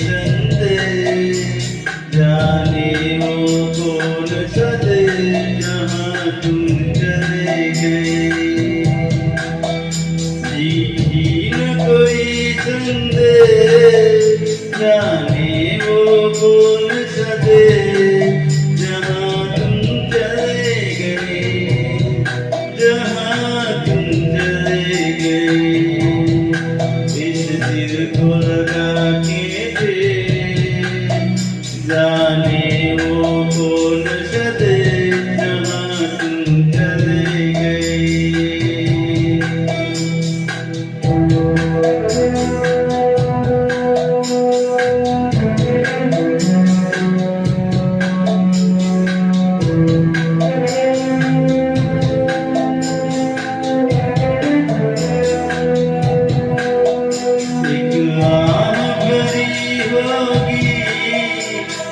संदेश, जाने वो कौन सा देश जहाँ तुम चले गए। लिखी न कोई संदेश, जाने वो कौन सा देश जहाँ तुम चले गए, जहाँ तुम चले गए। इस दिल को लगा के जाने वो कौन सा देश जहाँ तुम चले गए।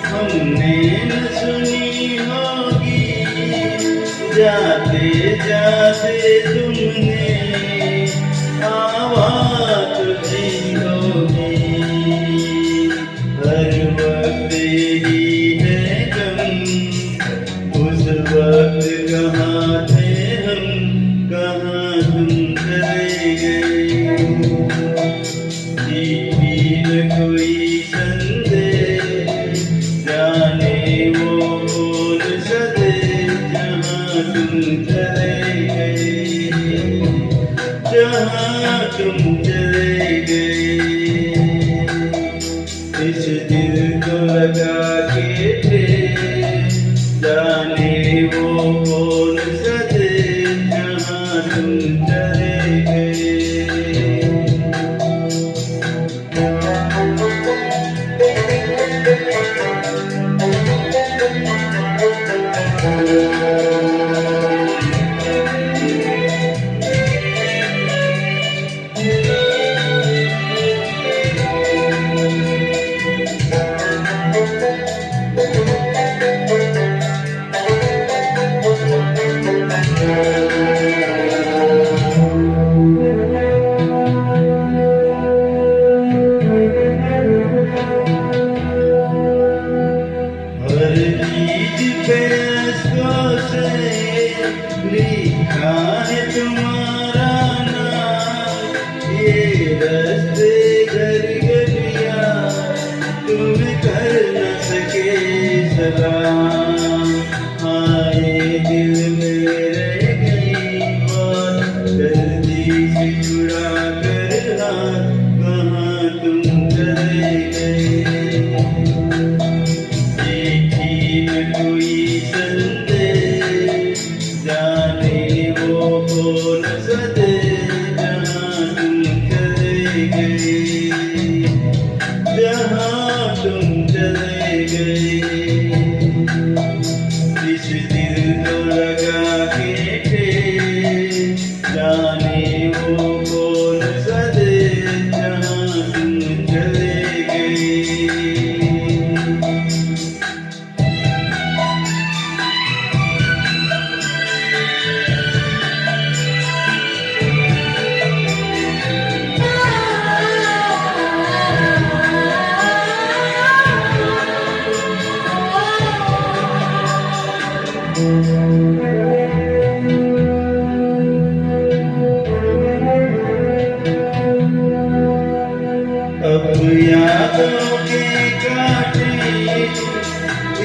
हमने न सुनी होगी, जाते जाते तुमने आवाज़ दी होगी। हर वक्त ही है गम, उस वक्त कहाँ थे हम, कहाँ तुम चले गए। कोई संदेश, जाने वो कौन सा देश जहाँ तुम चले गए, जहाँ तुम चले गए। इस दिल को लगा के जाने वो कौन सा देश जहाँ तुम चले गए। लिखा है तुम्हारा नाम, ये रस्ते घर गलियां तुम कर न सके सलाम। हाँ ये दिल में रह गई बात, जल्दी से छुड़ा कर हाथ, कहाँ तुम चले गए। देखी न कोई संदेश, जाने वो कौन सा देश जहाँ तुम चले गए, जहाँ तुम चले गए। इस दिल को लगा के जाने वो कौन सा देश जहाँ तुम चले गए। अब यादों के कांटे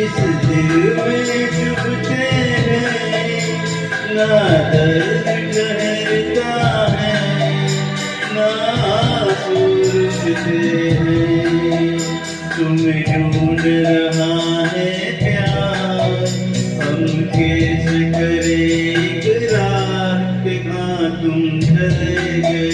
इस दिल में चुभते हैं, ना दर्द ठहरता है, ना आंसू रुकते हैं। तुम्हें ढूंढ रहा है प्यार, हम कैसे करें इकरार कि कहाँ तुम चले गए।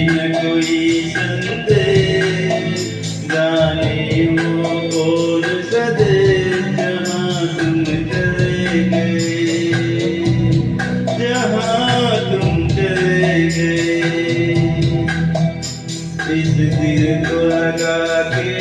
न कोई संदेश, जाने वो कौन सा देश जहाँ तुम चले गए, जहाँ तुम चले गए। इस दिल को लगा के